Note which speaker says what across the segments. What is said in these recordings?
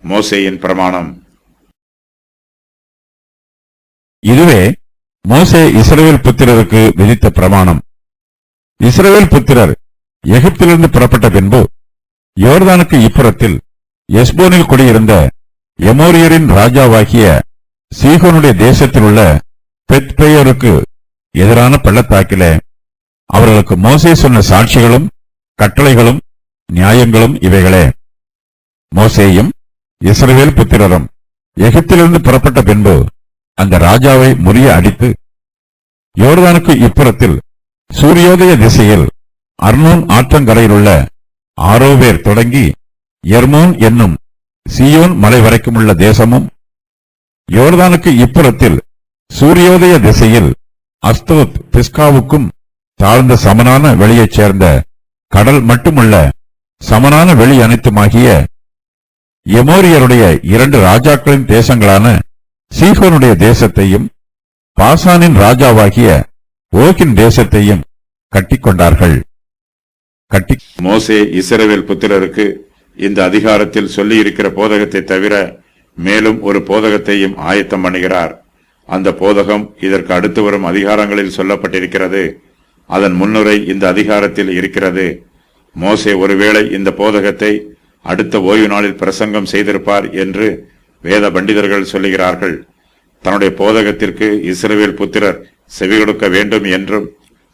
Speaker 1: மோசேயின் பிரமாணம்.
Speaker 2: இதுவே மோசே இஸ்ரவேல் புத்திரருக்கு விதித்த பிரமாணம். இஸ்ரவேல் புத்திரர் எகிப்திலிருந்து புறப்பட்ட பின்பு யோர்தானுக்கு இப்புறத்தில் எஸ்போனில் குடியிருந்த எமோரியரின் ராஜாவாகிய சீகோனுடைய தேசத்தில் உள்ள பெத்பேயோருக்கு எதிரான பள்ளத்தாக்கிலே அவர்களுக்கு மோசே சொன்ன சாட்சிகளும் கட்டளைகளும் நியாயங்களும் இவைகளே. மோசேயும் இஸ்ரவேல் புத்திரரும் எகிப்திலிருந்து புறப்பட்ட பின்பு அந்த ராஜாவை முறிய அடித்து யோர்தானுக்கு இப்புறத்தில் சூரியோதய திசையில் அர்னோன் ஆற்றங்கரையில் உள்ள ஆரோவேர் தொடங்கி எர்மோன் என்னும் சீயோன் மலை வரைக்கும் உள்ள தேசமும், யோர்தானுக்கு இப்புறத்தில் சூரியோதய திசையில் அஸ்தோத் பிஸ்காவுக்கும் தாழ்ந்த சமனான வெளியைச் சேர்ந்த கடல் மட்டுமுள்ள சமனான வெளி அனைத்துமாகிய எமோரியருடைய 2 ராஜாக்களின் தேசங்களான சீகோனுடைய தேசத்தையும் பாசானின் ராஜாவாகிய ஓகின் தேசத்தையும் கட்டிக்கொண்டார்கள்.
Speaker 1: மோசே இஸ்ரவேல் புத்திரருக்கு இந்த அதிகாரத்தில் சொல்லி இருக்கிற போதகத்தை தவிர மேலும் ஒரு போதகத்தையும் ஆயத்தம் பண்ணுகிறார். அந்த போதகம் இதற்கு அடுத்து வரும் அதிகாரங்களில் சொல்லப்பட்டிருக்கிறது. அதன் முன்னுரை இந்த அதிகாரத்தில் இருக்கிறது. மோசே ஒருவேளை இந்த போதகத்தை அடுத்த ஓய்வு நாளில் பிரசங்கம் செய்திருப்பார் என்று வேத பண்டிதர்கள் சொல்லுகிறார்கள். தன்னுடைய போதகத்திற்கு இஸ்ரவேல் புத்திரர் செவிகொடுக்க வேண்டும் என்றும்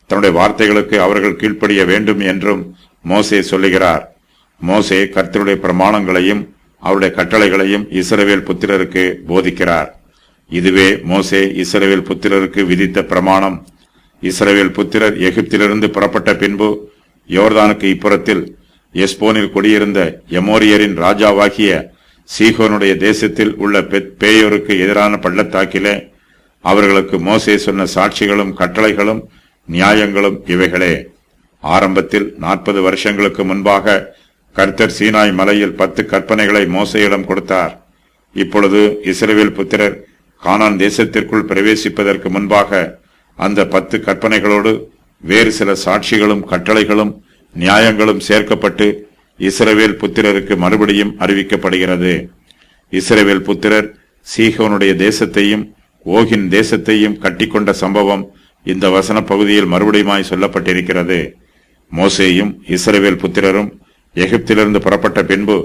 Speaker 1: தன்னுடைய வார்த்தைகளுக்கு அவர்கள் கீழ்ப்படிய வேண்டும் என்றும் மோசே சொல்லுகிறார். மோசே கர்த்தருடைய பிரமாணங்களையும் அவருடைய கட்டளைகளையும் இஸ்ரவேல் புத்திரருக்கு போதிக்கிறார். இதுவே மோசே இஸ்ரவேல் புத்திரருக்கு விதித்த பிரமாணம். இஸ்ரவேல் புத்திரர் எகிப்திலிருந்து புறப்பட்ட பின்பு யோர்தானுக்கு இப்புறத்தில் எஸ்போனில் குடியிருந்த எமோரியரின் ராஜாவாகிய சீகோனுடைய தேசத்தில் உள்ள பெத்பேயோருக்கு எதிரான பள்ளத்தாக்கிலே அவர்களுக்கு மோசே சொன்ன சாட்சிகளும் கட்டளைகளும் நியாயங்களும் இவைகளே. ஆரம்பத்தில் 40 வருஷங்களுக்கு முன்பாக கர்த்தர் சீனாய் மலையில் 10 கற்பனைகளை மோசேயிடம் கொடுத்தார். இப்பொழுது இஸ்ரவேல் புத்திரர் கானான் தேசத்திற்குள் பிரவேசிப்பதற்கு முன்பாக அந்த 10 கற்பனைகளோடு வேறு சில சாட்சிகளும் கட்டளைகளும் நியாயங்களும் சேர்க்கப்பட்டு இஸ்ரவேல் புத்திரருக்கு மறுபடியும் அறிவிக்கப்படுகிறது. இஸ்ரவேல் புத்திரர் சீகோனுடைய தேசத்தையும் ஓகின் தேசத்தையும் கட்டிக்கொண்ட சம்பவம் இந்த வசன பகுதியில் மறுபடியுமாய் சொல்லப்பட்டிருக்கிறது. மோசேயும் இஸ்ரவேல் புத்திரரும் எகிப்திலிருந்து புறப்பட்ட பின்பு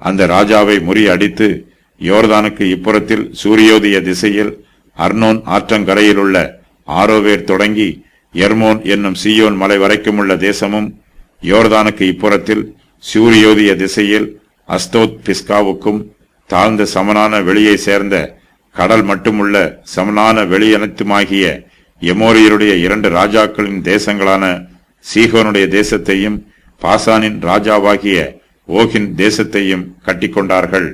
Speaker 1: அந்த ராஜாவை முறியடித்து யோர்தானுக்கு இப்புறத்தில் சூரியோதய திசையில் அர்னோன் ஆற்றங்கரையில் உள்ள ஆரோவேர் தொடங்கி எர்மோன் என்னும் சீயோன் மலை வரைக்கும் உள்ள தேசமும், யோர்தானுக்கு இப்புறத்தில் சூரியோதய திசையில் அஸ்தோத் பிஸ்காவுக்கும் தாழ்ந்த சமனான வெளியை சேர்ந்த கடல் மட்டுமுள்ள சமனான வெளி அனைத்துமாகிய எமோரியருடைய 2 ராஜாக்களின் தேசங்களான சீகோனுடைய தேசத்தையும் பாசானின் ராஜாவாகிய ஓகின் தேசத்தையும் கட்டிக்கொண்டார்கள்.